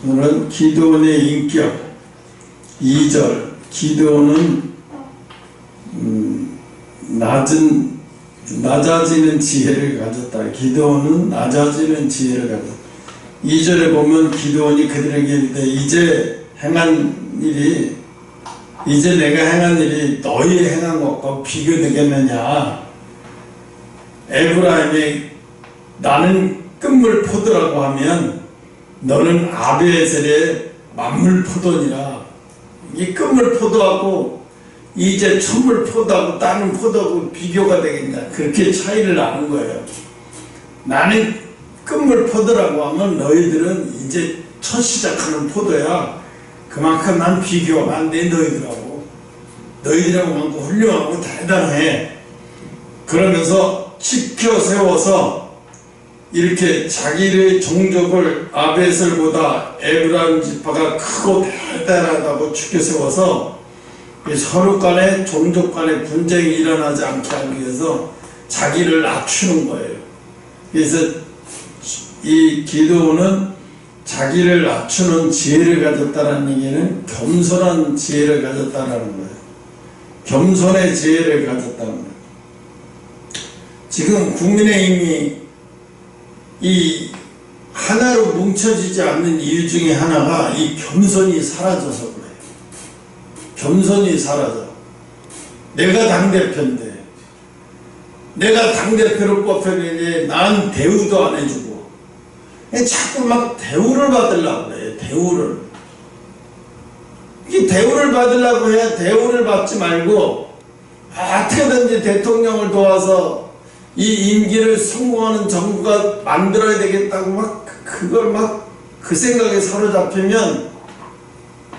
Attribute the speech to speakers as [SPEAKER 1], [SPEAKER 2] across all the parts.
[SPEAKER 1] 오늘은 기드온의 인격 2절. 기드온은 낮아지는 지혜를 가졌다. 기드온은 낮아지는 지혜를 가졌다. 2절에 보면 기드온이 그들에게 이르되 이제 내가 행한 일이 너희 행한 것과 비교되겠느냐. 에브라임이 나는 끝물포도라고 하면 너는 아비에셀의 만물포도니라. 이 끝물포도하고 이제 천물포도하고 다른 포도하고 비교가 되겠냐. 그렇게 차이를 나는 거예요. 나는 끝물포도라고 하면 너희들은 이제 첫 시작하는 포도야. 그만큼 난 비교가 안 돼. 너희들하고 만큼 훌륭하고 대단해. 그러면서 지켜 세워서 이렇게 자기의 종족을 아베셀보다 에브라임 지파가 크고 대단하다고 지켜 세워서 서로 간에 종족 간에 분쟁이 일어나지 않게 하기 위해서 자기를 낮추는 거예요. 그래서 이 기드온은 자기를 낮추는 지혜를 가졌다는 얘기는 겸손한 지혜를 가졌다는 거예요. 겸손의 지혜를 가졌다는 거예요. 지금 국민의힘이 이 하나로 뭉쳐지지 않는 이유 중에 하나가 이 겸손이 사라져서 그래요. 겸손이 사라져. 내가 당대표인데, 내가 당대표를 뽑혔는데 난 대우도 안 해주고 자꾸 막 대우를 받으려고 그래. 이 대우를 받으려고 해야 대우를 받지 말고 어떻게든지 대통령을 도와서 이 임기를 성공하는 정부가 만들어야 되겠다고 그 생각에 사로잡히면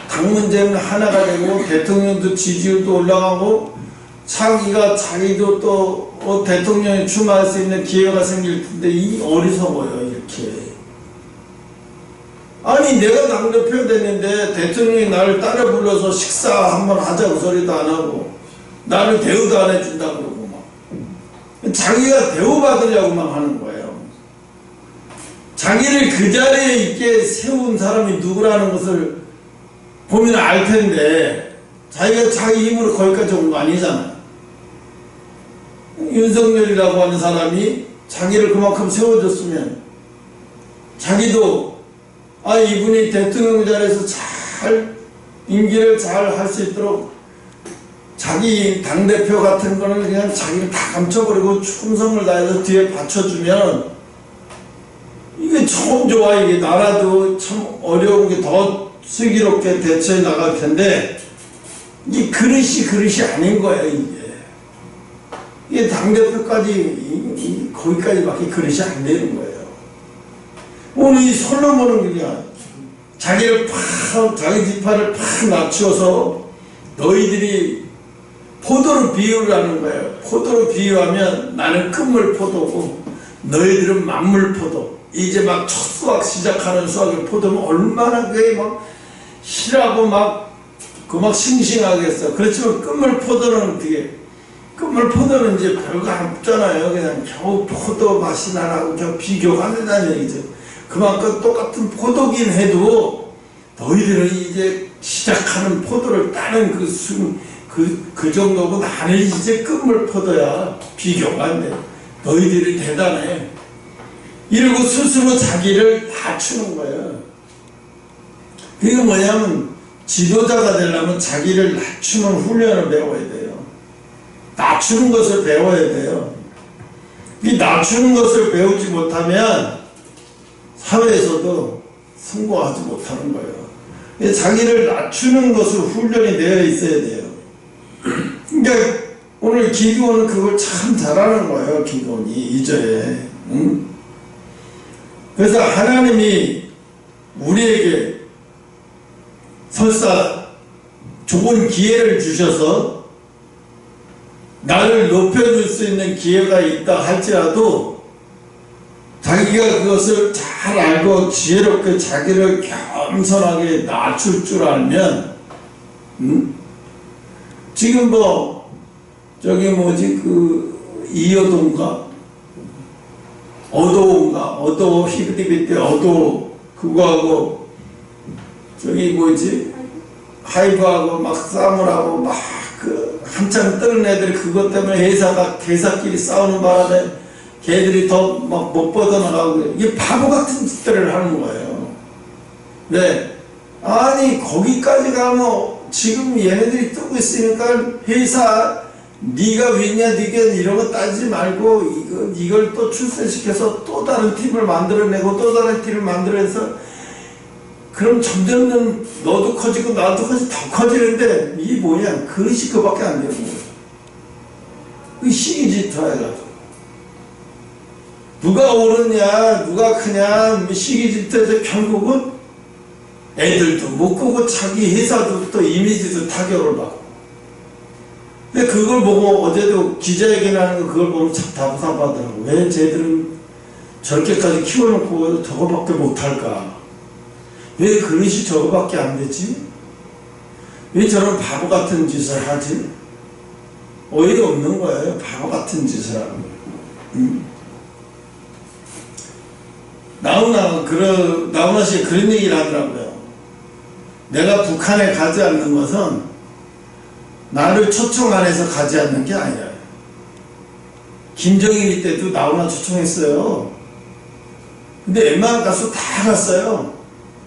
[SPEAKER 1] 당 문제는 하나가 되고 대통령도 지지율도 올라가고 자기도 또 대통령에 출마할 수 있는 기회가 생길 텐데 이 어리석어요. 이렇게. 아니 내가 당대표 됐는데 대통령이 나를 따라 불러서 식사 한번 하자고 소리도 안 하고 나를 대우도 안 해준다고 그러고 자기가 대우받으려고만 하는 거예요. 자기를 그 자리에 있게 세운 사람이 누구라는 것을 보면 알 텐데 자기가 자기 힘으로 거기까지 온 거 아니잖아요. 윤석열이라고 하는 사람이 자기를 그만큼 세워줬으면 자기도 이분이 대통령 자리에서 잘 임기를 잘 할 수 있도록 자기 당대표 같은 거는 그냥 자기를 다 감춰버리고 충성을 다해서 뒤에 받쳐주면 이게 처음 좋아. 이게 나라도 참 어려운 게 더 슬기롭게 대처해 나갈 텐데 이 그릇이 아닌 거예요. 이게 당대표까지 거기까지밖에 그릇이 안 되는 거예요. 오늘 이 솔로몬은 그냥 자기 지파를 팍 낮추어서 너희들이 포도로 비유를 하는 거예요. 포도로 비유하면 나는 끝물포도고 너희들은 만물포도. 이제 막 첫 수확 시작하는 수확의 포도는 얼마나 그게 막 실하고 막 싱싱하겠어. 그렇지만 끝물포도는 끝물포도는 이제 별거 없잖아요. 그냥 겨우 포도 맛이 나라고 겨우 비교가 안 된다는 얘기죠. 그만큼 똑같은 포도긴 해도 너희들은 이제 시작하는 포도를 따는 그 정도고 나는 이제 끝물포도야. 비교가 안 돼. 너희들이 대단해. 이러고 스스로 자기를 낮추는 거예요. 그게 뭐냐면 지도자가 되려면 자기를 낮추는 훈련을 배워야 돼요. 낮추는 것을 배워야 돼요. 이 낮추는 것을 배우지 못하면 사회에서도 성공하지 못하는 거예요. 자기를 낮추는 것을 훈련이 되어 있어야 돼요. 그러니까 오늘 기드온은 그걸 참 잘하는 거예요. 기드온이 2절에. 그래서 하나님이 우리에게 설사 좋은 기회를 주셔서 나를 높여줄 수 있는 기회가 있다 할지라도 자기가 그것을 잘 알고 지혜롭게 자기를 겸손하게 낮출 줄 알면 지금 이어동가 어도인가 어도 히브리비 때 어도 그거하고 저기 뭐지 하이브하고 막 싸움을 하고 막 그 한참 뜨는 애들이 그것 때문에 회사가 개사끼리 싸우는 바람에 걔들이 더 막 못 뻗어나가고 이게 바보 같은 짓들을 하는 거예요. 네. 아니 거기까지 가면 지금 얘네들이 뜨고 있으니까 회사 네가 윈냐 네가 이런 거 따지지 말고 이걸 또 출세시켜서 또 다른 팀을 만들어내고 또 다른 팀을 만들어내서 그럼 점점 너도 커지고 나도 커지고 더 커지는데 이게 뭐냐 그릇이 그밖에 안 되는 거예요. 그 시기질투 해가지고 누가 옳으냐 누가 크냐 시기질투해서 결국은 애들도 못 크고 자기 회사도 또 이미지도 타격을 받고. 근데 그걸 보고 어제도 기자회견하는 거 그걸 보면 참 답답하더라고. 왜 쟤들은 저렇게까지 키워놓고 저거밖에 못할까? 왜 그릇이 저거밖에 안 되지? 왜 저런 바보 같은 짓을 하지? 어이가 없는 거예요. 바보 같은 짓을 하는 거예요. 나훈아 씨가 그런 얘기를 하더라고요. 내가 북한에 가지 않는 것은 나를 초청 안 해서 가지 않는 게 아니라 김정일 때도 나훈아 초청했어요. 근데 웬만한 가수 다 갔어요.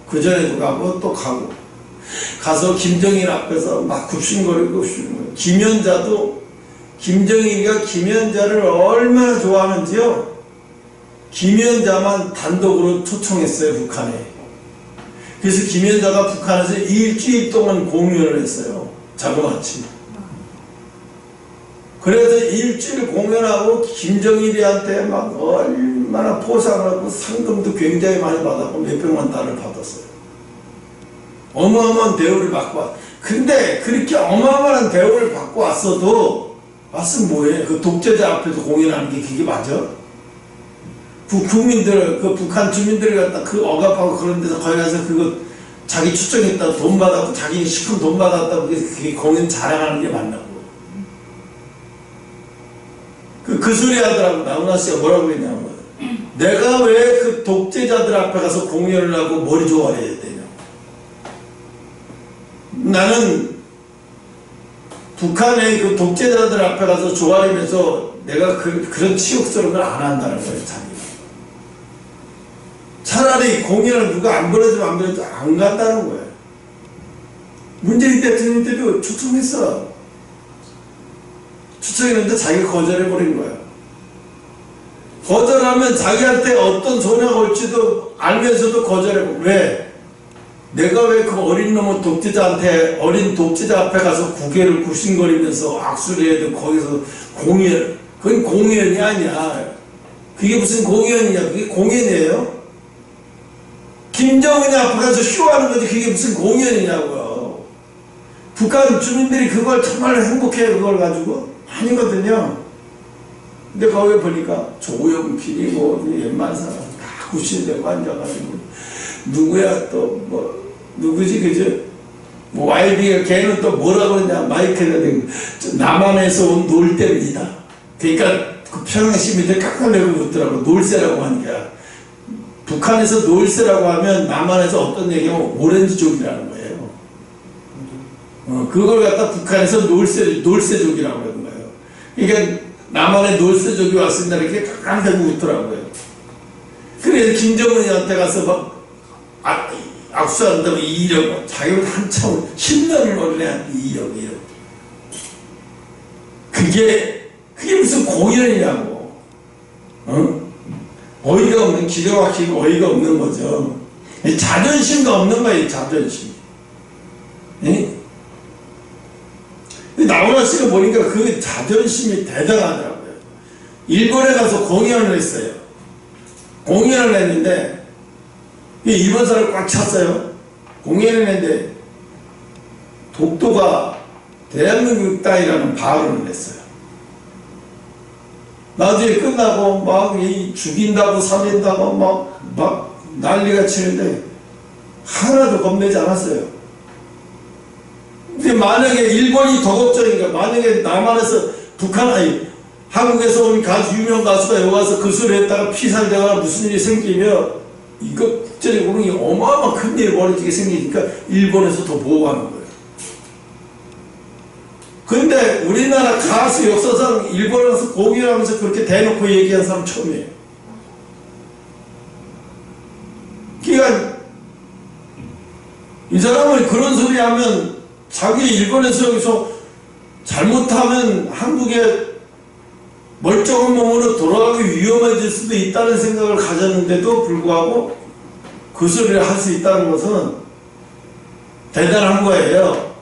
[SPEAKER 1] 그전에도 가고 또 가고 가서 김정일 앞에서 막 굽신거리고 김연자도 김정일이가 김연자를 얼마나 좋아하는지요. 김연자만 단독으로 초청했어요. 북한에. 그래서 김연자가 북한에서 일주일 동안 공연을 했어요. 자그마치. 그래서 일주일 공연하고 김정일이한테 막 얼마나 포상을 하고 상금도 굉장히 많이 받았고 몇백만 달러를 받았어요. 어마어마한 대우를 받고 왔어요. 근데 그렇게 어마어마한 대우를 받고 왔어도 왔으면 뭐해? 그 독재자 앞에서 공연하는 게 그게 맞아? 국민들, 그 북한 주민들이 갖다 그 억압하고 그런 데서 거기 가서 그거 자기 추정했다고 돈 받았고 자기 시큼 돈 받았다고 그게 공연 자랑하는 게 맞나고. 그 소리 하더라고. 나훈아 씨가 뭐라고 했냐면 내가 왜 그 독재자들 앞에 가서 공연을 하고 머리 좋아해야 되냐. 나는 북한의 그 독재자들 앞에 가서 좋아하면서 내가 그런 치욕스러운 걸 안 한다는 거예요. 자기가. 차라리 공연을 누가 안 보내주면 안 보내주면 안 간다는 거예요. 문재인 대통령 때도 초청했어. 초청했는데 자기가 거절해버린 거예요. 거절하면 자기한테 어떤 소녀가 올지도 알면서도 거절해버려. 왜? 내가 왜 그 어린 놈은 어린 독재자 앞에 가서 고개를 굽신거리면서 악수를 해야 돼. 거기서 공연. 그건 공연이 아니야. 그게 무슨 공연이냐. 그게 공연이에요. 김정은이 앞에 가서 쇼하는 거지. 그게 무슨 공연이냐고요. 북한 주민들이 그걸 정말 행복해요. 그걸 가지고. 아니거든요. 근데 거기 보니까 조용필이 뭐 웬만한 사람 다 구실되고 앉아가지고 누구야 또 뭐 누구지 그죠? 뭐 YB가 걔는 또 뭐라고 그러냐 마이크에다 대고 남한에서 온 놀대입니다. 그러니까 그 평양 시민들 깎아내고 묻더라고. 놀새라고 하니까 북한에서 놀새라고 하면 남한에서 어떤 얘기하면 오렌지족이라는 거예요. 그걸 갖다 북한에서 놀새족이라고 하는 거예요. 그러니까 남한에 놀새족이 왔습니다 이렇게 깎아내고 웃더라고요. 그래서 김정은이한테 가서 막 악수한다고 이러고 자기는 한참 10년을 어린애한테 이러고 그게 무슨 공연이냐고. 어이가 없는, 기가 막히고 어이가 없는 거죠. 자존심도 없는 거예요. 자존심. 나훈아 씨가 보니까 그 자존심이 대단하더라고요. 일본에 가서 공연을 했어요. 공연을 했는데 일본 사람을 꽉 찼어요. 공연을 했는데 독도가 대한민국 땅이라는 발언을 했어요. 나중에 끝나고 막 죽인다고 살린다고 막 난리가 치는데 하나도 겁내지 않았어요. 근데 만약에 일본이 더 걱정인가, 만약에 남한에서 한국에서 온 유명 가수가 여기 와서 그 소리 했다가 피살되거나 무슨 일이 생기면 이거 국제적으로 어마어마한 큰 일이 벌어지게 생기니까 일본에서 더 보호하는 거예요. 근데 우리나라 가수 역사상 일본에서 공연하면서 그렇게 대놓고 얘기한 사람 처음이에요. 그러니까 이 사람은 그런 소리 하면 자기 일본에서 여기서 잘못하면 한국에 멀쩡한 몸으로 돌아가기 위험해질 수도 있다는 생각을 가졌는데도 불구하고 그 소리를 할 수 있다는 것은 대단한 거예요.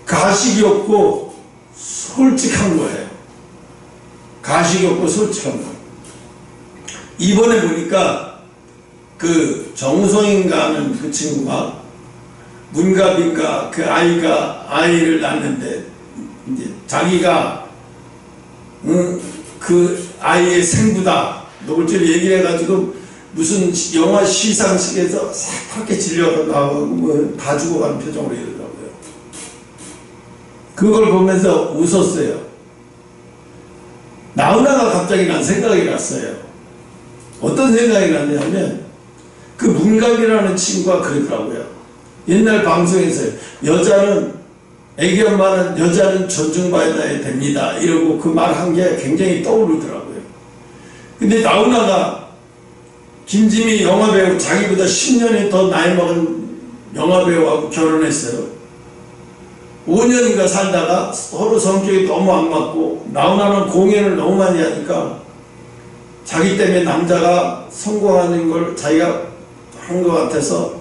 [SPEAKER 1] 가식이 없고 솔직한 거예요. 가식이 없고 솔직한 거예요. 이번에 보니까 그 정우성인가 하는 그 친구가 문갑인가 그 아이를 낳는데 이제 자기가 그 아이의 생부다 노골적으로 얘기해가지고 무슨 영화 시상식에서 새파랗게 질려가 나오고 뭐 다 죽어가는 표정으로 이러더라고요. 그걸 보면서 웃었어요. 나훈아가 갑자기 난 생각이 났어요. 어떤 생각이 났냐면 그 문갑이라는 친구가 그러더라고요. 옛날 방송에서 여자는 애기 엄마는 여자는 존중받아야 됩니다 이러고 그 말 한 게 굉장히 떠오르더라고요. 근데 나훈아가 김지미 영화배우 자기보다 10년이 더 나이 먹은 영화배우하고 결혼했어요. 5년인가 살다가 서로 성격이 너무 안 맞고 나훈아는 공연을 너무 많이 하니까 자기 때문에 남자가 성공하는 걸 자기가 한 것 같아서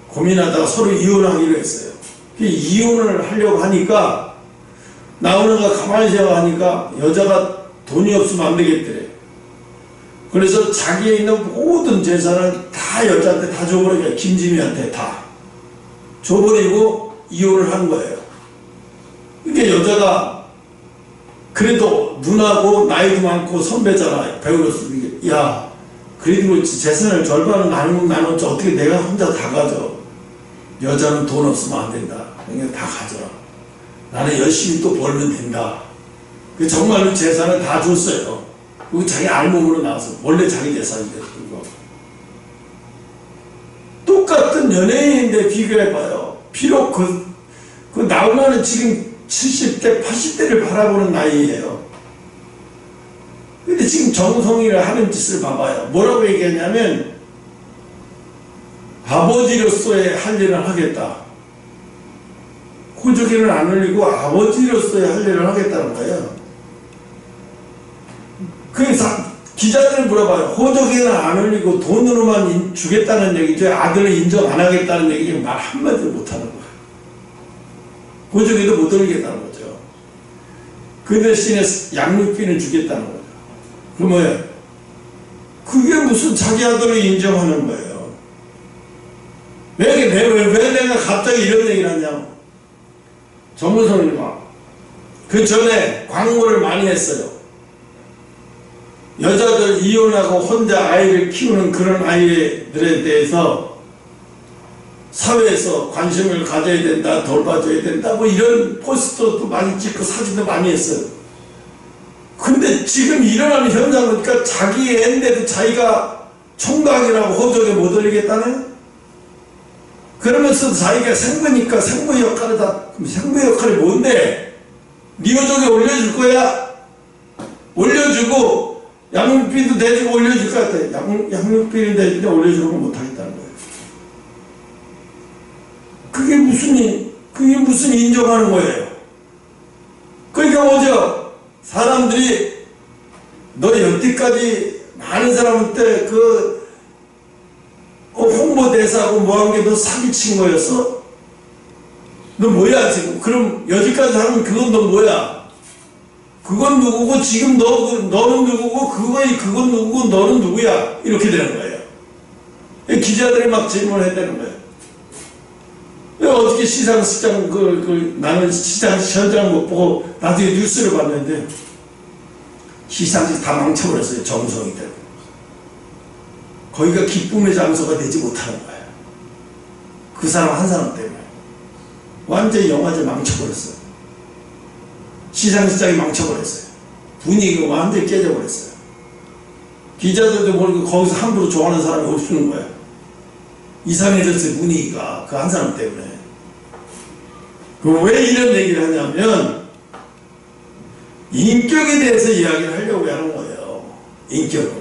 [SPEAKER 1] 고민하다가 서로 이혼하기로 했어요. 이혼을 하려고 하니까 나훈아가 가만히 생각하니까 여자가 돈이 없으면 안 되겠더래. 그래서 자기에 있는 모든 재산을 다 여자한테 다 줘버리니까 김지미한테 다 줘버리고 이혼을 한 거예요. 이게 여자가 그래도 누나고 나이도 많고 선배잖아. 배우로서 야 그래도 재산을 절반은 나누면 어떻게 내가 혼자 다 가져. 여자는 돈 없으면 안 된다. 그러니까 다 가져라. 나는 열심히 또 벌면 된다. 정말로 재산을 다 줬어요. 그리고 자기 알몸으로 나와서 원래 자기 재산인데 그거. 똑같은 연예인인데 비교해봐요. 비록 그 나훈아는 지금 70대 80대를 바라보는 나이예요. 근데 지금 정우성이라 하는 짓을 봐봐요. 뭐라고 얘기했냐면 아버지로서의 할 일을 하겠다. 호적에는 안 올리고 아버지로서의 할 일을 하겠다는 거예요. 그래서 기자들은 물어봐요. 호적에는 안 올리고 돈으로만 주겠다는 얘기죠. 아들을 인정 안 하겠다는 얘기죠. 말 한마디도 못하는 거예요. 호적에도 못 올리겠다는 거죠. 그 대신에 양육비는 주겠다는 거죠. 그 뭐예요? 그게 무슨 자기 아들을 인정하는 거예요. 왜 내가 갑자기 이런 얘기를 하냐고. 정우성이가 그 전에 광고를 많이 했어요. 여자들 이혼하고 혼자 아이를 키우는 그런 아이들에 대해서 사회에서 관심을 가져야 된다, 돌봐줘야 된다, 뭐 이런 포스터도 많이 찍고 사진도 많이 했어요. 근데 지금 일어나는 현상을 보니까 자기 애인데도 자기가 총각이라고 호적에 못 올리겠다네? 그러면서 자기가 생부니까 생부 역할을 생부 역할이 뭔데? 네 호적에 올려줄 거야? 올려주고 양육비도 대주고 올려줄 것 같아. 양육비를 대주는데 올려주는 건 못하겠다는 거예요. 그게 무슨 인정하는 거예요? 그러니까 뭐죠? 사람들이 너 여태까지 많은 사람한테 홍보대사하고 뭐한 게 너 사기친 거였어? 너 뭐야 지금? 그럼 여기까지 하면 그건 너 뭐야? 그건 누구고 지금 너는 누구고 그건 누구고 너는 누구야? 이렇게 되는 거예요. 기자들이 막 질문을 했다는 거예요. 어떻게 시상식장 나는 시상식 현장 못 보고 나중에 뉴스를 봤는데 시상식 다 망쳐버렸어요. 정우성이 되고 거기가 기쁨의 장소가 되지 못하는 거예요. 그 사람 한 사람 때문에 완전히 영화제 망쳐버렸어요. 시상식장이 망쳐버렸어요. 분위기가 완전히 깨져버렸어요. 기자들도 모르고 거기서 함부로 좋아하는 사람이 없는 거야. 이상해졌어요, 분위기가. 그 한 사람 때문에. 왜 이런 얘기를 하냐면, 인격에 대해서 이야기를 하려고 하는 거예요. 인격을.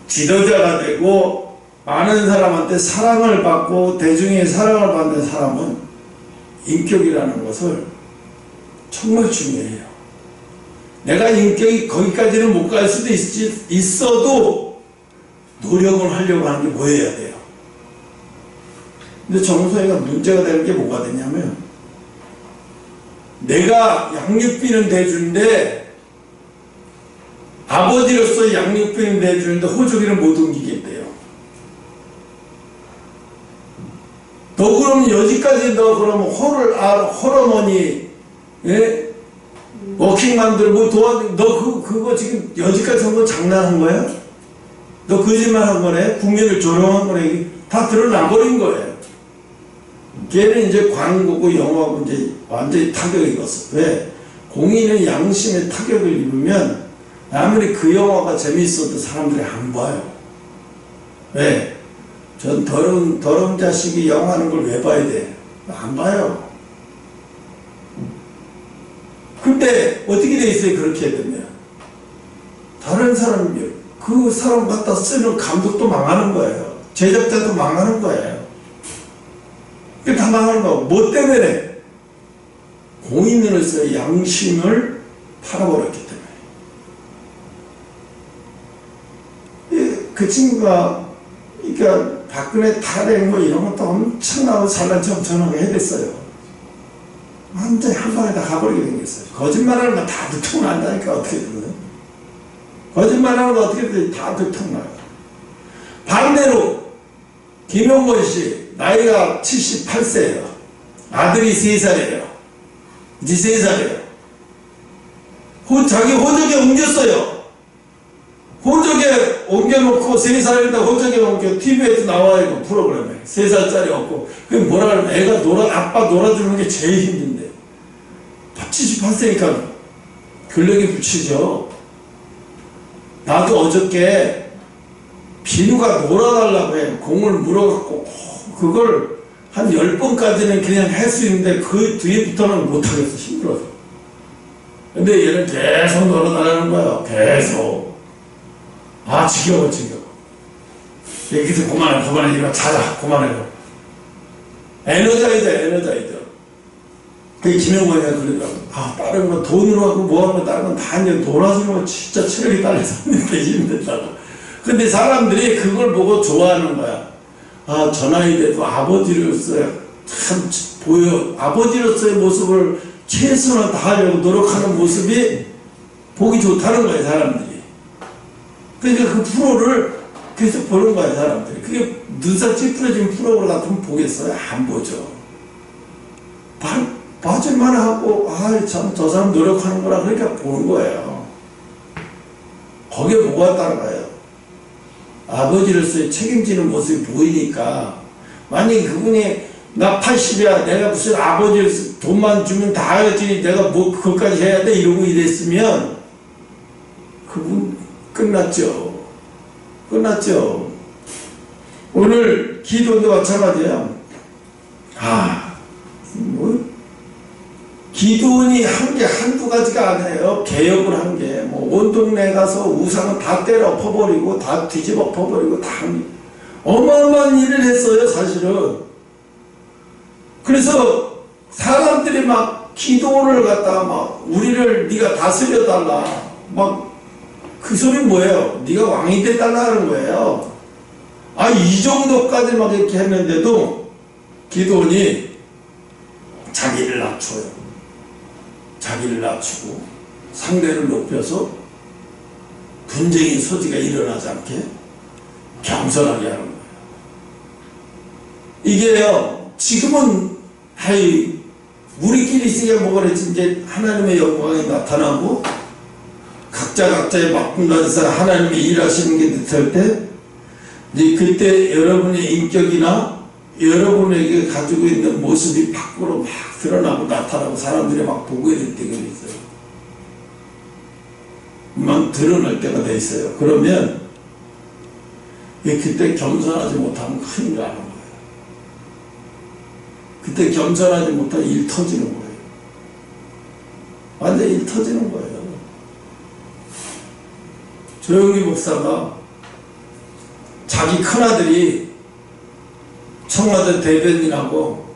[SPEAKER 1] 지도자가 되고, 많은 사람한테 사랑을 받고, 대중의 사랑을 받는 사람은 인격이라는 것을 정말 중요해요. 내가 인격이 거기까지는 못 갈 수도 있어도 노력을 하려고 하는 게 뭐여야 돼요. 근데 정서회가 문제가 되는 게 뭐가 되냐면, 내가 양육비는 대주는데 아버지로서 양육비는 대주는데 호적이는 못 옮기겠대요. 너 그럼 여기까지 너 그러면 홀어머니 예? 워킹맘들 뭐 너 그거 지금 여기까지 한 거 장난한 거야? 너 거짓말 한 거네? 국민을 조롱한 거네? 다 드러나버린 거예요. 걔는 이제 광고고 영화고 이제 완전히 타격을 입었어. 왜? 공인의 양심에 타격을 입으면 아무리 그 영화가 재밌어도 사람들이 안 봐요. 왜? 전 더러운 자식이 영화 하는 걸 왜 봐야 돼? 안 봐요. 근데 어떻게 돼 있어요? 그렇게 되면 다른 사람이 그 사람 갖다 쓰는 감독도 망하는 거예요. 제작자도 망하는 거예요. 그게 다 망하는 거고. 뭐 때문에? 공인으로서의 양심을 팔아버렸기 때문에. 그 친구가 그러니까 박근혜 탄핵 뭐 이런 것도 엄청나고 산란청청하게 해댔어요. 완전히 한 방에 다 가버리게 생겼어요. 거짓말하는 거 다 들통난다니까. 어떻게든 거짓말하는 거 어떻게든 다 들통나요. 반대로 김용건 씨 나이가 78세예요. 아들이 3살이에요. 이제 3살이에요. 자기 호적에 옮겼어요. 호적에 옮겨놓고 3살인데 호적에 옮겨 TV에도 나와요. 프로그램에 3살짜리 없고 그게 뭐라 그러면 애가 아빠 놀아주는 게 제일 힘든데 78세니까 근력이 붙이죠. 나도 어저께 비누가 놀아달라고 해. 공을 물어갖고 그걸 한 10번까지는 그냥 할 수 있는데 그 뒤에부터는 못하겠어. 힘들어서. 근데 얘는 계속 놀아달라는 거야. 계속. 아 지겨워. 여기서 그만해 이거 자자 그만해. 에너자이저. 그 김영관이가 그러더라고. 아 다른 거 돈으로 하고 뭐하는 거 다른 건 다 이제 놀아주는 거 진짜 체력이 딸려서 힘들다고. 근데 사람들이 그걸 보고 좋아하는 거야. 아 저 나이 돼도 아버지로서의 참 보여. 아버지로서의 모습을 최선을 다하려고 노력하는 모습이 보기 좋다는 거예요 사람들이. 그러니까 그 프로를 계속 보는 거예요 사람들이. 그게 눈살 찌푸려진 프로그램 같으면 보겠어요? 안 보죠. 봐줄만 하고 참 저 사람 노력하는 거라 그러니까 보는 거예요. 거기에 뭐가 따라가요? 아버지로서의 책임지는 모습이 보이니까. 만약에 그분이 나 80이야 내가 무슨 아버지로서 돈만 주면 다 하지 내가 뭐 그것까지 해야 돼 이러고 이랬으면 그분 끝났죠. 오늘 기도도 마찬가지야. 기도원이 한 게 한두 가지가 아니에요. 개혁을 한 게 온 동네 가서 우상은 다 때려 엎어버리고 다 뒤집어 엎어버리고 다 어마어마한 일을 했어요 사실은. 그래서 사람들이 막 기도를 갖다가 막 우리를 네가 다스려달라 막 그 소리 뭐예요? 네가 왕이 돼달라 하는 거예요. 이 정도까지 막 이렇게 했는데도 기도원이 자기를 낮춰요. 자기를 낮추고 상대를 높여서 분쟁의 소지가 일어나지 않게 겸손하게 하는 거예요. 이게요 지금은 우리끼리 있으니까 뭐가 그랬지. 이제 하나님의 영광이 나타나고 각자의 맡분다에서 하나님이 일하시는 게 느낄 때 이제 그때 여러분의 인격이나 여러분에게 가지고 있는 모습이 밖으로 막 드러나고 나타나고 사람들이 막 보게 될 때가 있어요. 드러날 때가 돼 있어요. 그러면 그때 겸손하지 못하면 큰일 나는 거예요. 그때 겸손하지 못하면 일 터지는 거예요. 완전 일 터지는 거예요. 조영기 목사가 자기 큰아들이 청와대 대변인하고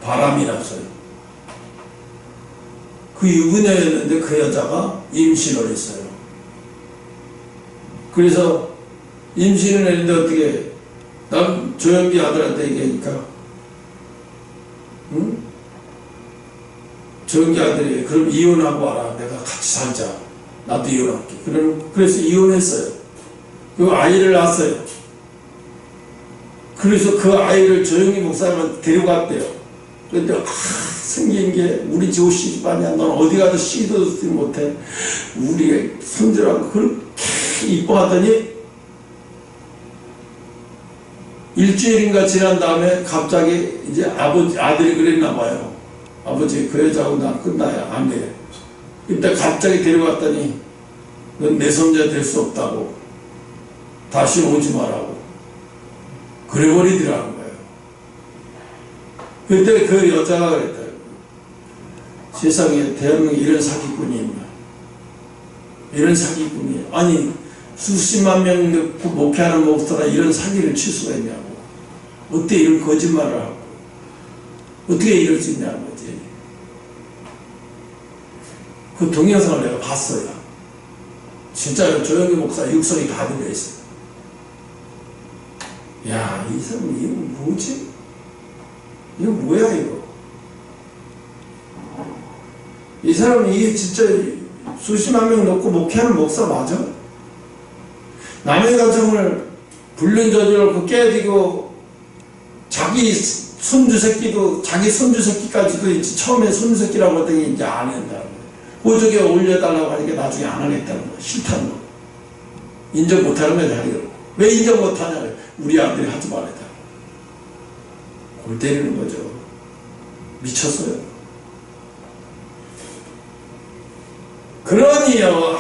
[SPEAKER 1] 바람이 났어요. 그 유부녀였는데 그 여자가 임신을 했어요. 그래서 임신을 했는데 어떻게 난 조영기 아들한테 얘기하니까 응? 조영기 아들이 그럼 이혼하고 와라. 내가 같이 살자. 나도 이혼할게. 그래서 이혼했어요. 그 아이를 낳았어요. 그래서 그 아이를 조영기 목사님한테 데려갔대요. 그런데 생긴 게 우리 조 시집 아니야. 넌 어디 가도 시도 못해. 우리 손주라고 그렇게 이뻐하더니 일주일인가 지난 다음에 갑자기 이제 아들이 그랬나 봐요. 아버지 그 여자하고 나 끝나야 안 돼. 이때 갑자기 데려갔더니 넌 내 손자 될 수 없다고 다시 오지 마라고 그래버리더라는 거예요. 그때 그 여자가 그랬다. 세상에 대한민국에 이런 사기꾼이 있나. 이런 사기꾼이 아니 수십만 명 목회하는 목사가 이런 사기를 칠 수가 있냐고. 어떻게 이런 거짓말을 하고 어떻게 이럴 수 있냐는 거지. 그 동영상을 내가 봤어요. 진짜 조영기 목사 육성이 다 들려있어요. 야, 이 사람 이거 뭐지? 이거 뭐야 이거? 이 사람이 이게 진짜 수십만 명 놓고 목회하는 목사 맞아? 남의 가정을 불륜 저지르고 깨지고 자기 손주 새끼도 자기 손주 새끼까지도 이제 처음에 손주 새끼라고 했더니 이제 안 한다는 거예요. 호적에 올려달라고 하니까 나중에 안 하겠다는 거예요. 싫다는 거예요. 인정 못하는 거예요. 자기가. 왜 인정 못하냐? 우리 아들이 하지 말랬다. 골 때리는 거죠. 미쳤어요. 그러니요.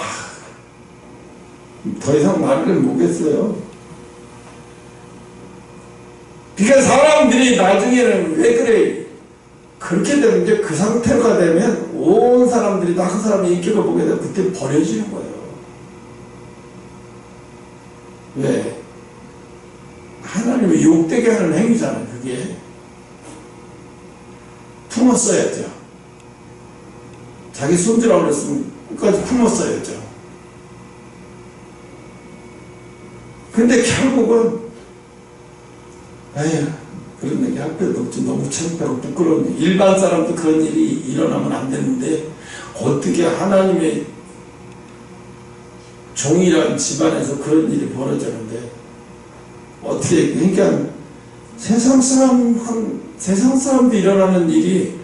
[SPEAKER 1] 더 이상 말을 못겠어요. 그러니까 사람들이 나중에는 왜 그래? 그렇게 되면 이제 그 상태가 되면 온 사람들이 다 그 사람의 인격을 보게 되면 그때 버려지는 거예요. 왜? 하나님을 욕되게 하는 행위잖아요. 그게 품었어야죠. 자기 손주라고 그랬으면 끝까지 품었어야죠. 근데 결국은 에휴 그런 얘기 할 필요도 없지. 너무 창피하고 부끄러운 일반 사람도 그런 일이 일어나면 안 되는데 어떻게 하나님의 종이라는 집안에서 그런 일이 벌어지는데 어떻게 그러니까 세상 사람도 일어나는 일이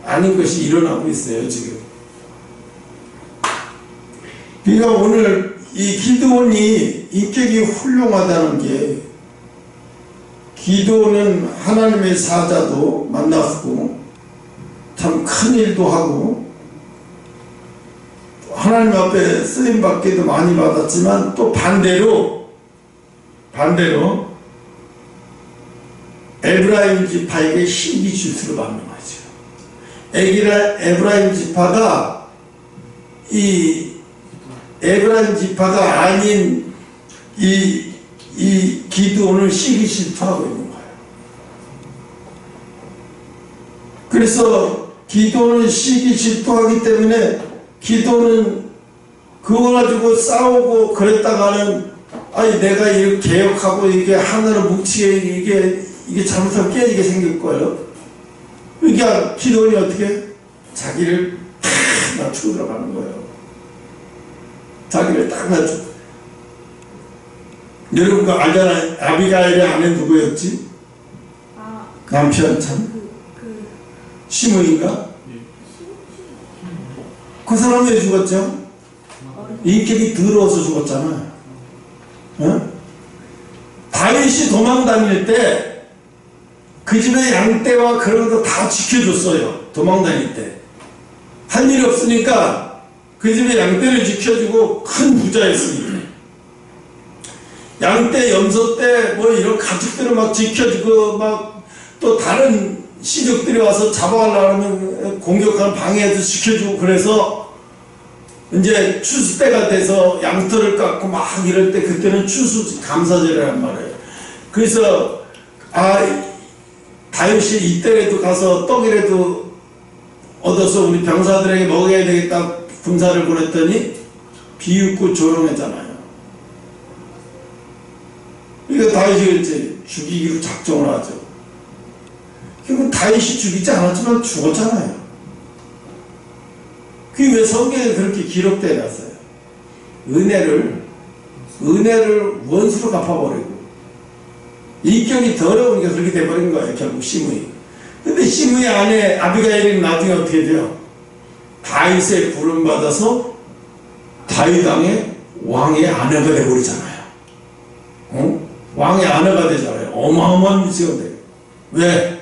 [SPEAKER 1] 아닌 것이 일어나고 있어요 지금. 그러니까 오늘 이 기드온이 인격이 훌륭하다는 게 기드온은 하나님의 사자도 만났고 참 큰 일도 하고 하나님 앞에 쓰임받기도 많이 받았지만 또 반대로 에브라임 지파에게 신비 질투를 받는 거죠. 에브라임 지파가 이 에브라임 지파가 아닌 이 기드온을 시기 질투하고 있는 거예요. 그래서 기드온은 시기 질투하기 때문에 기드온은 그거 가지고 싸우고 그랬다가는 아니 내가 이렇게 개혁하고 이게 하나로 뭉치게 이게 잘못하면 깨지게 생길 거예요. 그러니까 기드온이 어떻게 자기를 탁 낮추고 들어가는 거예요. 자기를 딱 낮추고. 여러분 그 알잖아요. 아비가일의 아내 누구였지? 남편 참 시므인가? 그 사람이 왜 죽었죠? 인격이 더러워서 죽었잖아. 어? 다윗이 도망 다닐 때 그 집에 양떼와 그런 거 다 지켜줬어요. 도망 다닐 때 할 일이 없으니까 그 집에 양떼를 지켜주고 큰 부자였으니 양떼, 염소떼 뭐 이런 가축들을 막 지켜주고 막 또 다른 시족들이 와서 잡아가려고 하면 공격하는 방해해도 지켜주고 그래서 이제 추수 때가 돼서 양털을 깎고 막 이럴 때 그때는 추수 감사절이란 말이에요. 그래서 다윗이 이때라도 가서 떡이라도 얻어서 우리 병사들에게 먹여야 되겠다 군사를 보냈더니 비웃고 조롱했잖아요. 이거 다윗이 그랬지. 죽이기로 작정을 하죠. 결국 다윗이 죽이지 않았지만 죽었잖아요. 그게 왜 성경에 그렇게 기록되어 놨어요? 은혜를 원수로 갚아버리고 인격이 더러우니까 그렇게 돼버린 거예요. 결국 시므이. 근데 시므이 아내 아비가일이 나중에 어떻게 돼요? 다윗의 부름받아서 다윗 왕의 아내가 돼버리잖아요. 왕의 아내가 되잖아요. 어마어마한 미치가 돼요. 왜?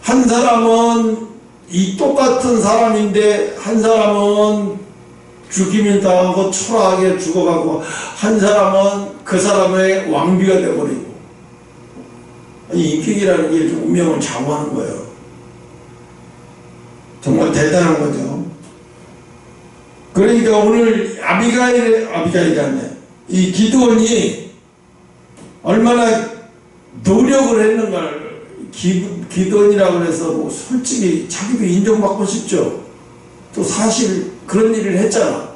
[SPEAKER 1] 한 사람은 이 똑같은 사람인데 한 사람은 죽임을 당하고 초라하게 죽어가고 한 사람은 그 사람의 왕비가 되어버리고 인격이라는 게 운명을 좌우하는 거예요. 정말 대단한 거죠. 그러니까 오늘 아비가일이 아니네. 이 기드온이 얼마나 노력을 했는가를 기드온이라고 해서 뭐 솔직히 자기도 인정받고 싶죠. 또 사실 그런 일을 했잖아.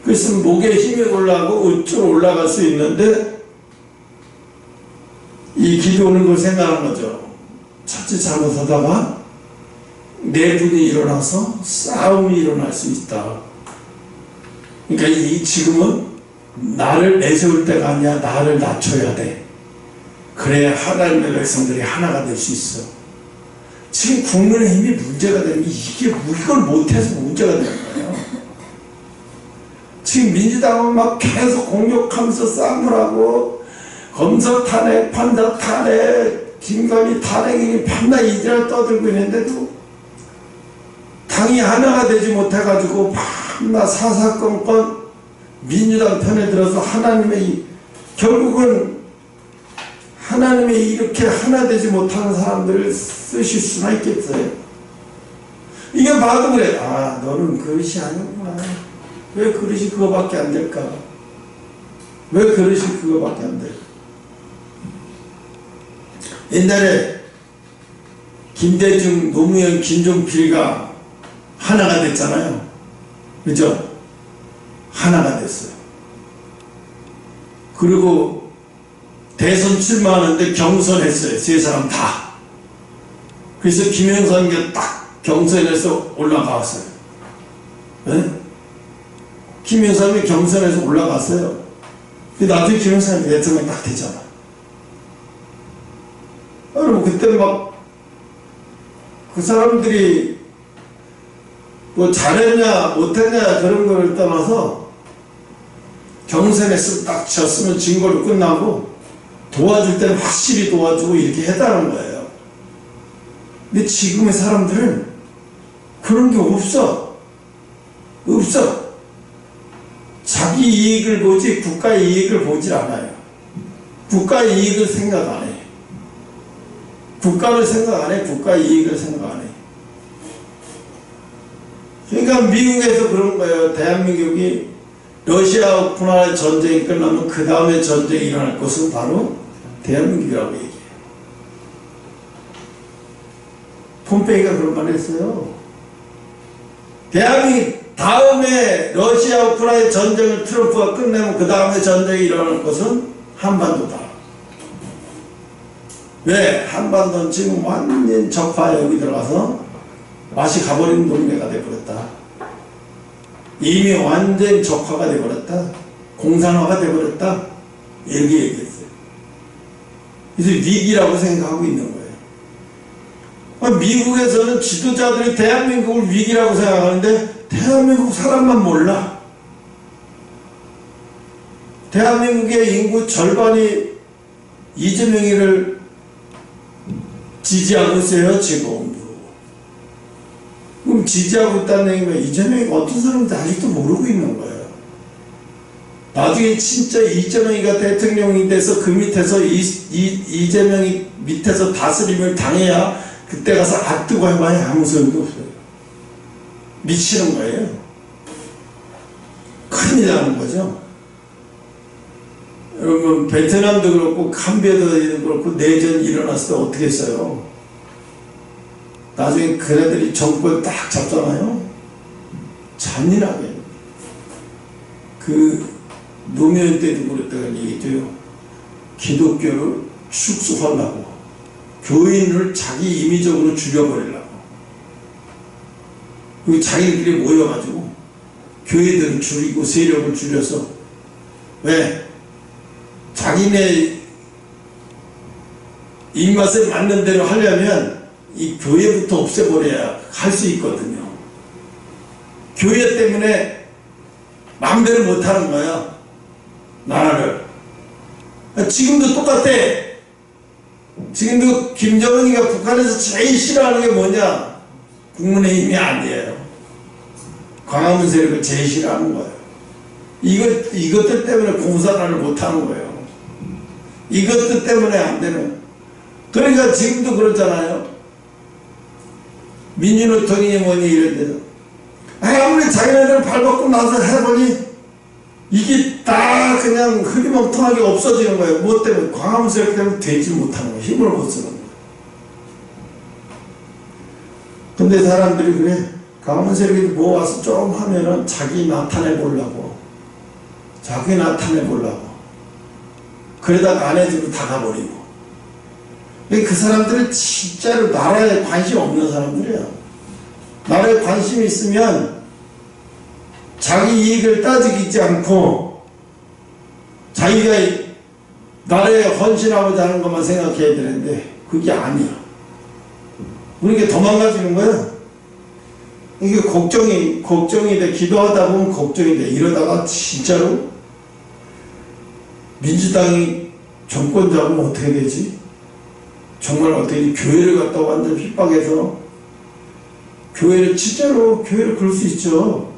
[SPEAKER 1] 그래서 목에 힘이 올라가고 어쩌고 올라갈 수 있는데 이 기드온은 그걸 생각한 거죠. 자칫 잘못하다가 내분이 일어나서 싸움이 일어날 수 있다. 그러니까 지금은 나를 내세울 때가 아니야. 나를 낮춰야 돼. 그래야 하나님의 백성들이 하나가 될 수 있어. 지금 국민의힘이 문제가 되는 게 이걸 못해서 문제가 되는 거예요. 지금 민주당은 막 계속 공격하면서 싸움을 하고 검사 탄핵, 판사 탄핵, 김건희 탄핵이 밤낮 이지랄 떠들고 있는데도 당이 하나가 되지 못해가지고 밤낮 사사건건 민주당 편에 들어서 결국은 하나님이 이렇게 하나 되지 못하는 사람들을 쓰실 수나 있겠어요? 이게 봐도 그래. 너는 그릇이 아니구나. 왜 그릇이 그거밖에 안 될까? 왜 그릇이 그거밖에 안 될까? 옛날에 김대중, 노무현, 김종필이가 하나가 됐잖아요. 그죠? 하나가 됐어요. 그리고 대선 출마하는데 경선했어요. 세 사람 다. 그래서 김영삼이가 딱 경선에서 올라갔어요. 네? 김영삼이 경선에서 올라갔어요. 근데 나중에 김영삼이 대통령이 딱 되잖아. 그럼 그때 막 그 사람들이 뭐 잘했냐 못했냐 그런 걸 떠나서 경선에서 딱 졌으면 진 걸로 끝나고 도와줄 때는 확실히 도와주고 이렇게 했다는 거예요. 근데 지금의 사람들은 그런 게 없어. 자기 이익을 보지 국가의 이익을 보질 않아요. 국가의 이익을 생각 안 해. 국가를 생각 안 해. 국가의 이익을 생각 안 해. 그러니까 미국에서 그런 거예요. 대한민국이 러시아 우크라이나 전쟁이 끝나면 그 다음에 전쟁이 일어날 것은 바로 대한민국이라고 얘기해요. 폼페이가 그런 말을 했어요. 대한민국 다음에 러시아 우크라이나 전쟁을 트럼프가 끝내면 그 다음에 전쟁이 일어날 것은 한반도다. 왜? 한반도는 지금 완전 적화 여기 들어가서 맛이 가버린 동네가 돼버렸다. 이미 완전 적화가 돼버렸다. 공산화가 돼버렸다. 이렇게 얘기했어요. 그래서 위기라고 생각하고 있는 거예요. 미국에서는 지도자들이 대한민국을 위기라고 생각하는데 대한민국 사람만 몰라. 대한민국의 인구 절반이 이재명이를 지지하고 있어요. 지금 그럼 지지하고 있다는 얘기면 이재명이가 어떤 사람인지 아직도 모르고 있는 거예요. 나중에 진짜 이재명이가 대통령이 돼서 그 밑에서 이재명이 밑에서 다스림을 당해야 그때 가서 뜨고 해봐야 아무 소용도 없어요. 미치는 거예요. 큰일 나는 거죠. 여러분, 베트남도 그렇고 캄보디아도 그렇고 내전이 일어났을 때 어떻게 했어요? 나중에 그네들이 정권 딱 잡잖아요. 잔인하게. 그 노무현 때도 그랬다는 얘기도요. 기독교를 축소하려고 교인을 자기 임의적으로 죽여버리려고. 그리고 자기들끼리 모여가지고 교회들을 줄이고 세력을 줄여서 왜? 자기네 입맛에 맞는 대로 하려면 이 교회부터 없애버려야 할 수 있거든요. 교회 때문에 마음대로 못하는 거야. 나라를. 지금도 똑같아. 지금도 김정은이가 북한에서 제일 싫어하는 게 뭐냐? 국민의힘이 아니에요. 광화문 세력을 제일 싫어하는 거예요. 이것들 때문에 공산화를 못하는 거예요. 이것들 때문에 안 되는. 그러니까 지금도 그렇잖아요. 민주노총이 뭐니 이런 데서 아무리 자기네들 발벗고 나서 해보니 이게 다 그냥 흐리멍텅하게 없어지는 거예요. 뭐 때문에? 광화문 세력 때문에 되지 못하는 거예요. 힘을 못 쓰는 거예요. 근데 사람들이 그래. 광화문 세력이 모아서 좀 하면은 자기 나타내 보려고. 자기 나타내 보려고. 그러다가 안 해주고 다 가버리고. 그 사람들은 진짜로 나라에 관심 없는 사람들이에요. 나라에 관심이 있으면 자기 이익을 따지지 않고 자기가 나라에 헌신하고자 하는 것만 생각해야 되는데 그게 아니야. 그러니까 도망가지는 거야. 이게 걱정이 돼. 기도하다 보면 걱정이 돼. 이러다가 진짜로 민주당이 정권 잡으면 어떻게 되지? 정말 어떻게 교회를 갖다가 완전 핍박해서 교회를 진짜로 교회를 그럴 수 있죠.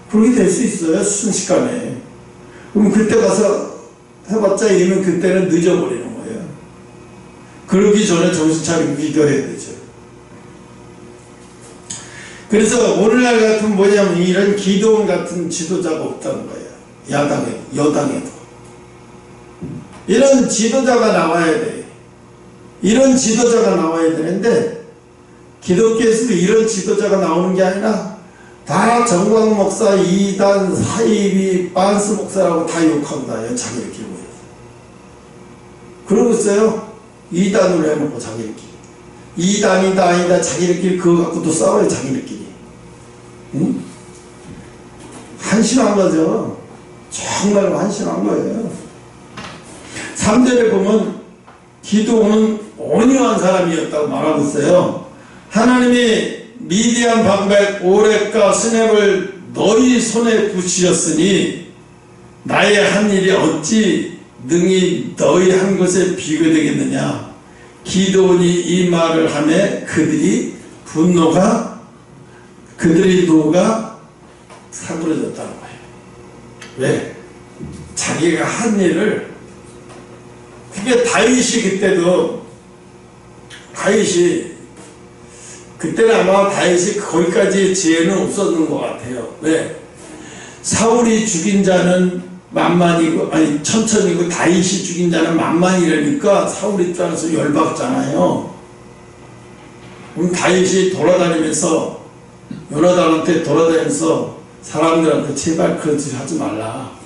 [SPEAKER 1] 그렇게 될 수 있어요. 순식간에. 그럼 그때 가서 해봤자 이러면 그때는 늦어버리는 거예요. 그러기 전에 정신 차리고 기도해야 되죠. 그래서 오늘날 같은 뭐냐면 이런 기도원 같은 지도자가 없다는 거예요. 야당에, 여당에도. 이런 지도자가 나와야 돼. 이런 지도자가 나와야 되는데 기독교에서도 이런 지도자가 나오는 게 아니라 다 정광 목사, 이단, 사이비, 반스 목사라고 다 욕하고 다녀요. 자기들끼리 모여서. 그러고 있어요. 이단으로 해놓고 자기들끼리. 이단이다 아니다 자기들끼리 그거 갖고 또 싸워요. 자기들끼리. 응? 한심한 거죠. 정말 한심한 거예요. 3절에 보면 기도원은 온유한 사람이었다고 말하고 있어요. 하나님이 미디안 방백 오렉과 스냅을 너희 손에 붙이셨으니 나의 한 일이 어찌 능히 너희 한 것에 비교되겠느냐. 기도원이 이 말을 하매 그들이 노가 사그러졌다는 거예요. 왜? 자기가 한 일을. 그게 다윗이 그때는 아마 다윗이 거기까지 지혜는 없었는 것 같아요. 왜? 사울이 죽인 자는 만만이고 천천히고 다윗이 죽인 자는 만만이라니까 사울 입장에서 열받잖아요. 그럼 다윗이 돌아다니면서 요나단한테 돌아다니면서 사람들한테 제발 그런 소리 하지 말라.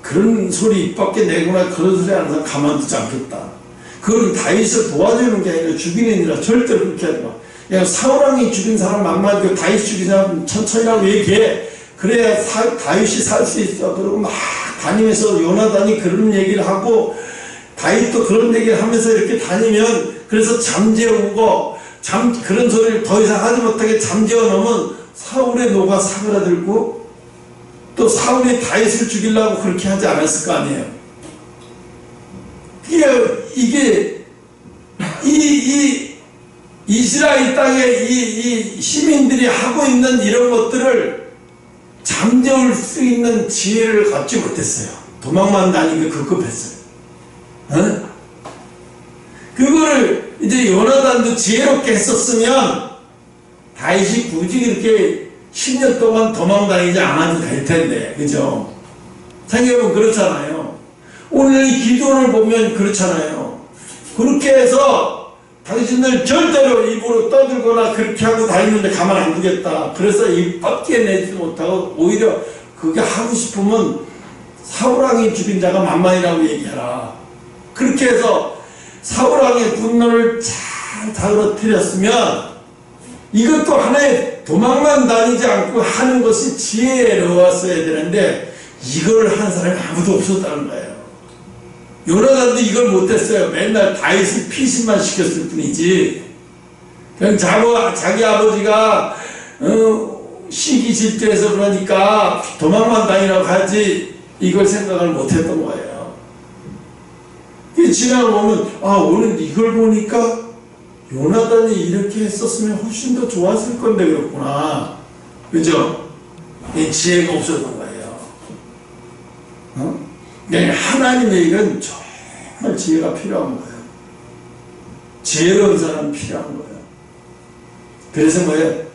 [SPEAKER 1] 그런 소리 입 밖에 내거나 그런 소리 하는 사람 가만두지 않겠다. 그건 다윗을 도와주는 게 아니라 죽이는 일이라 절대로 그렇게 하지 마. 그냥 사울왕이 죽인 사람 만만하고 다윗 죽인 사람 천천히 하고 얘기해. 그래야 다윗이 살 수 있어. 그리고 막 다니면서 요나단이 그런 얘기를 하고 다윗도 그런 얘기를 하면서 이렇게 다니면 그래서 잠재우고 그런 소리를 더 이상 하지 못하게 잠재워 놓으면 사울의 노가 사그라들고 또 사울이 다윗을 죽이려고 그렇게 하지 않았을 거 아니에요. 이게 이 이스라엘 땅에 이 시민들이 하고 있는 이런 것들을 잠재울 수 있는 지혜를 갖지 못했어요. 도망만 다니게 급급했어요. 어? 그거를 이제 요나단도 지혜롭게 했었으면 다윗이 굳이 그렇게 10년 동안 도망 다니지 않아도 될 텐데, 그죠? 생각해보면 그렇잖아요. 오늘 이 기도를 보면 그렇잖아요. 그렇게 해서 당신들 절대로 입으로 떠들거나 그렇게 하고 다니는데 가만 안 두겠다. 그래서 입 밖에 내지 못하고 오히려 그게 하고 싶으면 사울왕이 죽인 자가 만만이라고 얘기해라. 그렇게 해서 사울왕의 분노를 잘 다그러뜨렸으면 이것도 하나의 도망만 다니지 않고 하는 것이 지혜로웠어야 되는데 이걸 한 사람이 아무도 없었다는 거예요. 요나단도 이걸 못했어요. 맨날 다윗을 피신만 시켰을 뿐이지. 그냥 자기 아버지가 시기 질투해서 그러니까 도망만 다니라고 하지 이걸 생각을 못했던 거예요. 지나고 보면 오늘 이걸 보니까 요나단이 이렇게 했었으면 훨씬 더 좋았을 건데 그렇구나. 그죠? 이 지혜가 없었던 거예요. 하나님의 일은 정말 지혜가 필요한 거예요. 지혜로운 사람이 필요한 거예요. 그래서 뭐예요?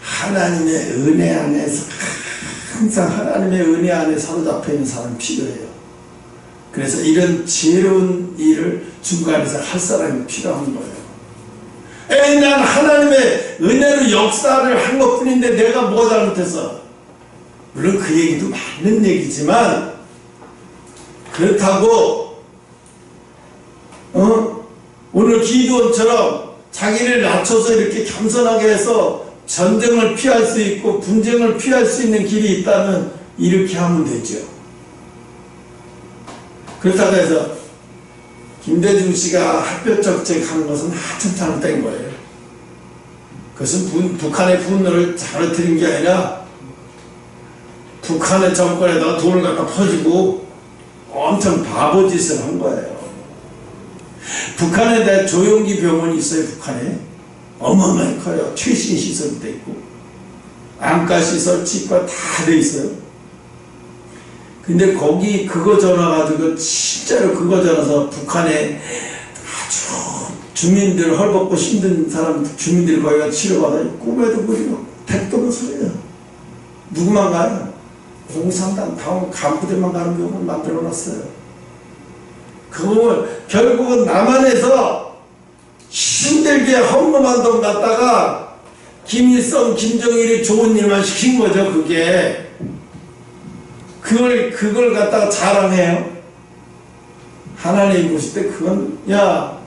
[SPEAKER 1] 하나님의 은혜 안에서 항상 하나님의 은혜 안에 사로잡혀 있는 사람이 필요해요. 그래서 이런 지혜로운 일을 중간에서 할 사람이 필요한 거예요. 난 하나님의 은혜로 역사를 한 것뿐인데 내가 뭐가 잘못했어? 물론 그 얘기도 맞는 얘기지만 그렇다고 오늘 기드온처럼 자기를 낮춰서 이렇게 겸손하게 해서 전쟁을 피할 수 있고 분쟁을 피할 수 있는 길이 있다면 이렇게 하면 되죠. 그렇다고 해서 김대중 씨가 합병정책한 것은 하찮 잘못된 거예요. 그것은 북한의 분노를 잘못드린 게 아니라 북한의 정권에다가 돈을 갖다 퍼주고 엄청 바보짓을 한 거예요. 북한에 대한 조용기 병원이 있어요. 북한에 어마어마하게 커요. 최신 시설도 있고 안과 시설, 치과 다 돼 있어요. 근데 거기 그거 전화 가지고 진짜로 그거 전화서 북한에 아주 주민들 헐벗고 힘든 사람 주민들이 거기 가서 치료받아 꿈에도 그리고 택도 못 소리야. 누구만 가요? 공산당 다음 간부들만 가는 경우를 만들어 놨어요. 그걸 결국은 남한에서 힘들게 험난한 돈 갖다가 김일성, 김정일이 좋은 일만 시킨 거죠. 그걸 갖다가 자랑해요. 하나님 보실 때 그건 야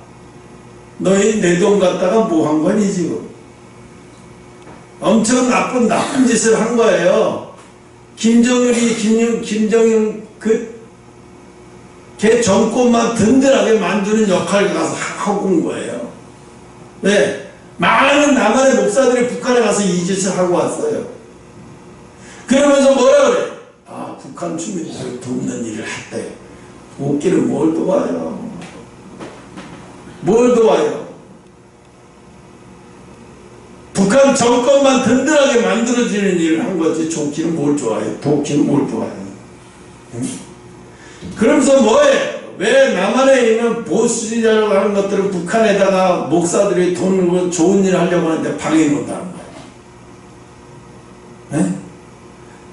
[SPEAKER 1] 너희 내 돈 갖다가 뭐 한 거니 지금? 엄청 나쁜 짓을 한 거예요. 김정일 걔 정권만 든든하게 만드는 역할을 가서 하고 온 거예요. 네, 많은 남한의 목사들이 북한에 가서 이 짓을 하고 왔어요. 그러면서 뭐라 그래? 북한 주민들을 돕는 일을 했대요. 웃기는 뭘 도와요? 뭘 도와요? 북한 정권만 든든하게 만들어지는 일을 한 거지 좋기는 뭘 좋아해요? 돕기는 뭘 좋아해요? 응? 그러면서 뭐해? 왜 남한에 있는 보수주의자라고 하는 것들은 북한에다가 목사들이 돈을 좋은 일을 하려고 하는데 방해 못하는 거예요? 네?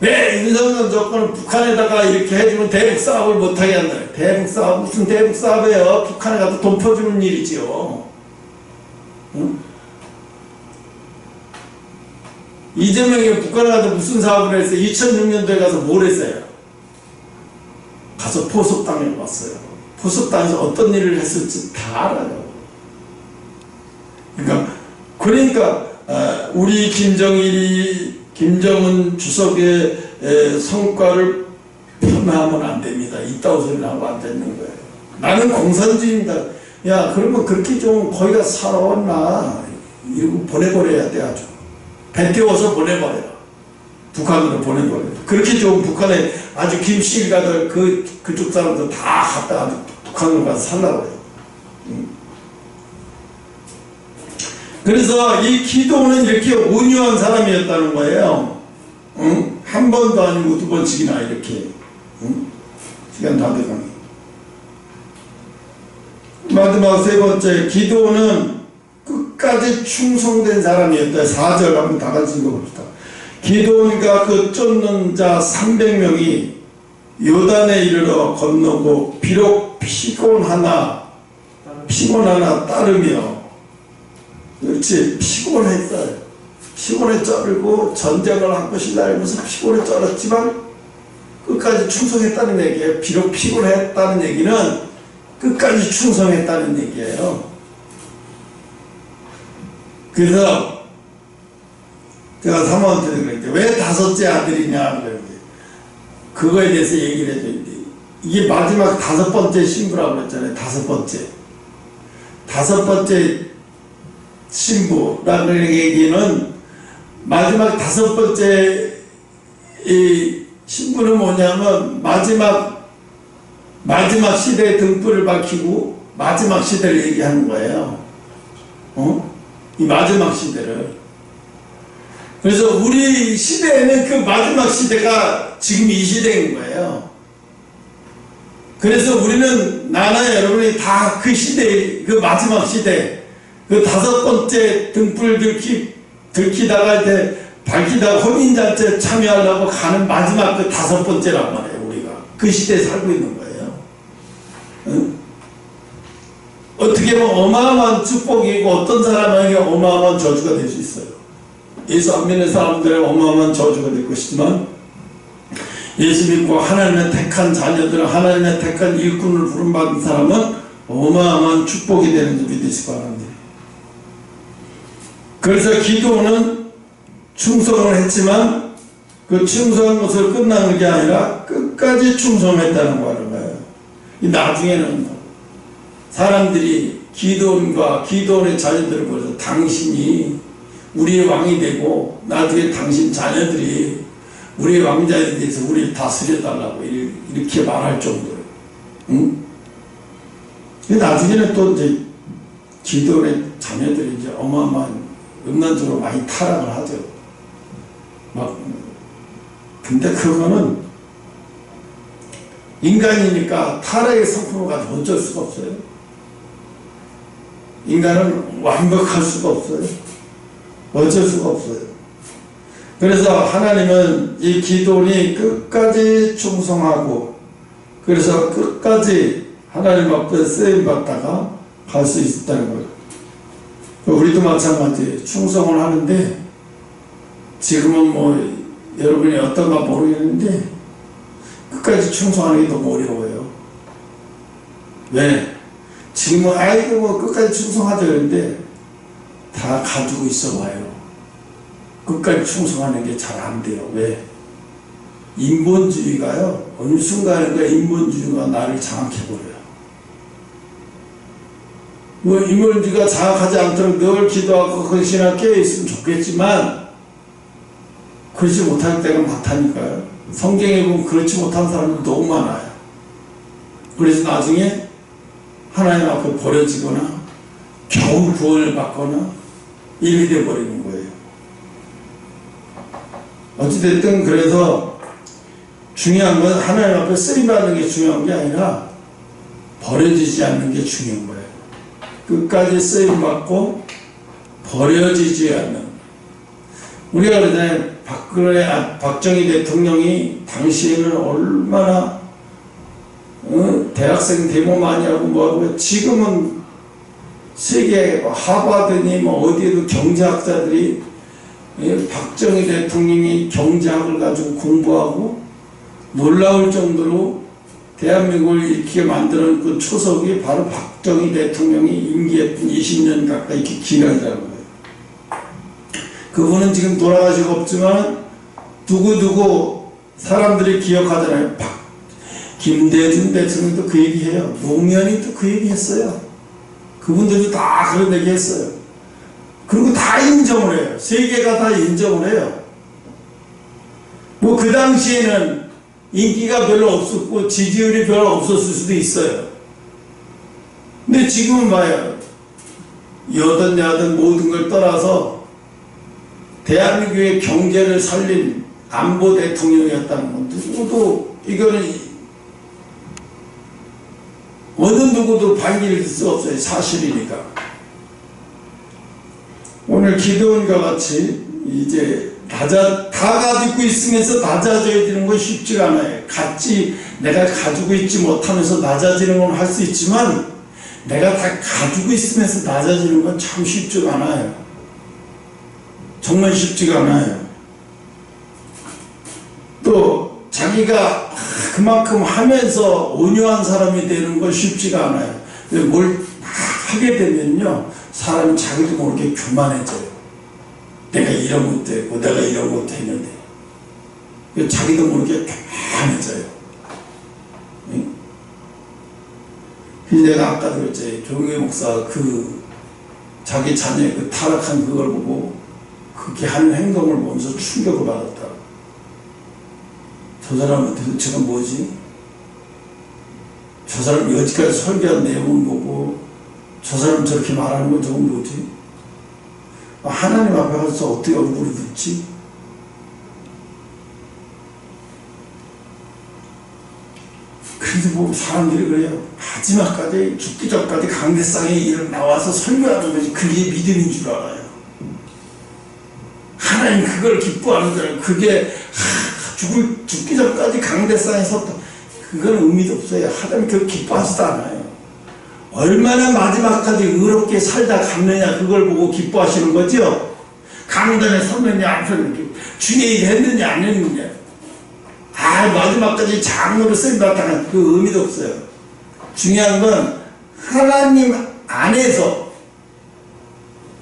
[SPEAKER 1] 왜 윤석열 정권은 북한에다가 이렇게 해주면 대북 사업을 못하게 한다? 대북 사업 무슨 대북 사업이에요? 북한에 가서 돈 퍼주는 일이지요. 응? 이재명이 북한에 가서 무슨 사업을 했어요? 2006년도에 가서 뭘 했어요? 가서 포섭당에 왔어요. 포섭당에서 어떤 일을 했을지 다 알아요. 그러니까 우리 김정은 주석의 성과를 폄하하면 안 됩니다. 이따오 소리 나면 안 되는 거예요. 나는 공산주의입니다. 야, 그러면 그렇게 좀 거기 가서 살아왔나? 이러고 보내버려야 돼, 아주. 배 태워서 보내버려. 북한으로 보내버려. 그렇게 좀 북한에 아주 김씨일가들 그쪽 사람들 다 갖다가 북한으로 가서 살라고 해요. 그래서 이 기도는 이렇게 온유한 사람이었다는 거예요. 응? 한 번도 아니고 두 번씩이나 이렇게. 응? 시간 다 돼가네. 마지막 세 번째, 기도는 끝까지 충성된 사람이었다. 4절 한번 다 같이 읽어봅시다. 기도원과 그 쫓는 자 300명이 요단에 이르러 건너고 비록 피곤하나 따르며, 그렇지, 피곤했어요. 피곤에 쩔고 전쟁을 한 것이다 이러면서 피곤에 쩔었지만 끝까지 충성했다는 얘기예요. 비록 피곤했다는 얘기는 끝까지 충성했다는 얘기예요. 그래서 제가 사모한테도 그랬는데 왜 다섯째 아들이냐 그랬는데 그거에 대해서 얘기를 해줘야 돼. 이게 마지막 5번째 신부라고 그랬잖아요. 5번째 신부라는 얘기는 마지막 5번째 이 신부는 뭐냐면 마지막 시대의 등불을 밝히고 마지막 시대를 얘기하는 거예요. 이 마지막 시대를. 그래서 우리 시대에는 그 마지막 시대가 지금 이 시대인 거예요. 그래서 우리는, 나나 여러분이 다 그 시대, 그 마지막 시대, 그 5번째 등불 들키다가 이제 밝히다가 혼인잔치에 참여하려고 가는 마지막 그 5번째란 말이에요. 우리가 그 시대에 살고 있는 거예요. 응? 어떻게 보면 어마어마한 축복이고 어떤 사람에게 어마어마한 저주가 될 수 있어요. 예수 안 믿는 사람들의 어마어마한 저주가 될 것이지만, 예수 믿고 하나님의 택한 자녀들은, 하나님의 택한 일꾼을 부름받은 사람은 어마어마한 축복이 되는 줄 믿으시기 바랍니다. 그래서 기도는 충성을 했지만 그 충성한 것으로 끝나는 게 아니라 끝까지 충성했다는 거예요. 나중에는 사람들이 기도원의 자녀들을 보면서 당신이 우리의 왕이 되고 나중에 당신 자녀들이 우리의 왕자에 대해서 우리를 다스려달라고 이렇게 말할 정도로. 응? 나중에는 또 이제 기도원의 자녀들이 이제 어마어마한 음란적으로 많이 타락을 하죠. 근데 그거는 인간이니까 타락의 성품을 가지고 어쩔 수가 없어요. 인간은 완벽할 수가 없어요. 어쩔 수가 없어요. 그래서 하나님은 이 기도원이 끝까지 충성하고, 그래서 끝까지 하나님 앞에 쓰임받다가 갈 수 있었다는 거예요. 우리도 마찬가지예요. 충성을 하는데 지금은 뭐 여러분이 어떤가 모르겠는데 끝까지 충성하는 게 너무 어려워요. 왜? 지금은 아이고 뭐 끝까지 충성하자 그러는데 다 가지고 있어 봐요. 끝까지 충성하는 게 잘 안 돼요. 왜? 인본주의가요, 어느 순간인가 인본주의가 나를 장악해버려요. 뭐 인본주의가 장악하지 않도록 늘 기도하고 헌신하고 깨어있으면 좋겠지만 그렇지 못할 때가 많다니까요. 성경에 보면 그렇지 못한 사람들 너무 많아요. 그래서 나중에 하나님 앞에 버려지거나 겨우 구원을 받거나 이렇게 되어버리는 거예요. 어찌됐든 그래서 중요한 건 하나님 앞에 쓰임받는 게 중요한 게 아니라 버려지지 않는 게 중요한 거예요. 끝까지 쓰임받고 버려지지 않는. 우리가 그러잖아요. 박정희 대통령이 당시에는 얼마나 대학생 데모 많이 하고 뭐하고, 지금은 세계 하버드니 뭐 어디에도 경제학자들이 박정희 대통령이 경제학을 가지고 공부하고 놀라울 정도로 대한민국을 이렇게 만드는 그 초석이 바로 박정희 대통령이 임기했던 20년 가까이 이렇게 기간이라는 거예요. 그분은 지금 돌아가시고 없지만 두고두고 사람들이 기억하잖아요. 김대중 대통령도 그 얘기해요. 노무현이 그 얘기했어요. 그분들도 다 그런 얘기 했어요. 그리고 다 인정을 해요. 세계가 다 인정을 해요. 뭐 그 당시에는 인기가 별로 없었고 지지율이 별로 없었을 수도 있어요. 근데 지금은 봐요. 여든 야든 모든 걸 떠나서 대한민국의 경제를 살린 안보 대통령이었다는 건 누구도 이거는 어느 누구도 반기를 들 수 없어요. 사실이니까. 오늘 기도원과 같이 이제 다 가지고 있으면서 낮아져야 건 쉽지가 않아요. 내가 가지고 있지 못하면서 낮아지는 건 할 수 있지만 내가 다 가지고 있으면서 낮아지는 건 참 쉽지가 않아요. 정말 쉽지가 않아요. 또 자기가 그만큼 하면서 온유한 사람이 되는 건 쉽지가 않아요. 뭘 하게 되면요 사람이 자기도 모르게 교만해져요. 내가 이런 것도 했고 내가 이런 것도 했는데 자기도 모르게 교만해져요. 내가 아까도 그랬지. 조경희 목사가 자기 자녀의 타락한 그걸 보고 그렇게 하는 행동을 보면서 충격을 받았다. 저 사람은 도대체가 뭐지? 저 사람이 여지까지 설교한 내용은 뭐고 저 사람 저렇게 말하는 건 저건 뭐지? 하나님 앞에 가서 어떻게 얼굴을 듣지? 그래도 뭐 사람들이 그래요. 마지막까지 죽기 전까지 강대상에 나와서 설교하는 것이 그게 믿음인 줄 알아요. 하나님 그걸 기뻐하는 줄 알아요. 그게 죽기 전까지 강대상에 섰다. 그건 의미도 없어요. 하나님 그걸 기뻐하지도 않아요. 얼마나 마지막까지 의롭게 살다 갔느냐 그걸 보고 기뻐하시는 거죠. 강단에 섰느냐 안 섰느냐 주의 일 했느냐 안 했느냐 마지막까지 장로로 쓰임받다는 그 의미도 없어요. 중요한 건 하나님 안에서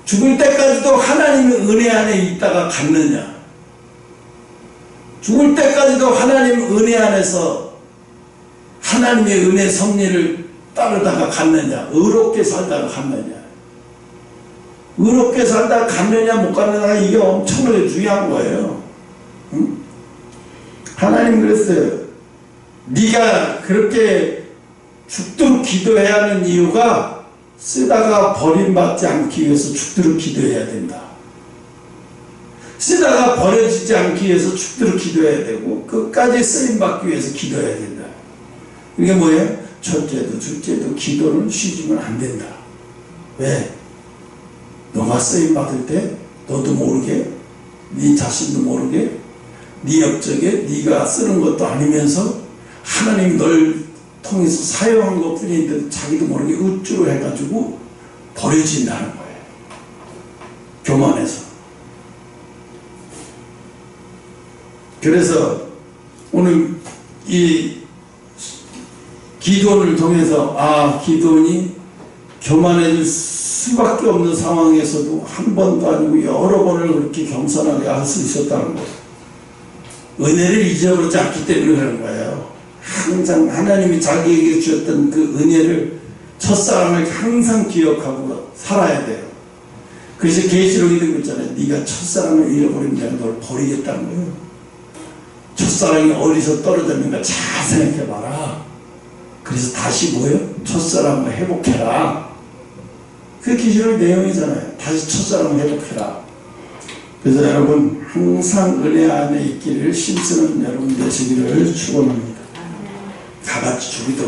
[SPEAKER 1] 죽을 때까지도 하나님의 은혜 안에 있다가 갔느냐, 죽을 때까지도 하나님 은혜 안에서 하나님의 은혜 섭리를 따르다가 갔느냐, 의롭게 살다가 갔느냐. 의롭게 살다가 갔느냐 못 갔느냐 이게 엄청나게 중요한 거예요. 응? 하나님 그랬어요. 네가 그렇게 죽도록 기도해야 하는 이유가 쓰다가 버림받지 않기 위해서 죽도록 기도해야 된다. 쓰다가 버려지지 않기 위해서 죽도록 기도해야 되고 끝까지 쓰임받기 위해서 기도해야 된다. 이게 뭐예요? 첫째도 둘째도 기도는 쉬지면 안 된다. 왜? 너가 쓰임받을 때 너도 모르게 네 자신도 모르게 네 옆쪽에 네가 쓰는 것도 아니면서 하나님 널 통해서 사용한 것 뿐인데도 자기도 모르게 우쭐을 해가지고 버려진다는 거예요. 교만해서. 그래서 오늘 이 기도를 통해서 기도원이 교만해질 수밖에 없는 상황에서도 한 번도 아니고 여러 번을 그렇게 겸손하게 할 수 있었다는 거예요. 은혜를 잊어버리지 않기 때문에 그런 거예요. 항상 하나님이 자기에게 주셨던 그 은혜를 첫사랑을 항상 기억하고 살아야 돼요. 그래서 계시록에 있는 거 있잖아요. 네가 첫사랑을 잃어버리면 내가 널 버리겠다는 거예요. 첫사랑이 어디서 떨어졌는가 잘 생각해봐라. 그래서 다시 뭐예요? 첫사랑을 회복해라. 그 계시록 내용이잖아요. 다시 첫사랑을 회복해라. 그래서 여러분 항상 은혜 안에 있기를 힘쓰는 여러분 되시기를 축원합니다. 다 같이 주기도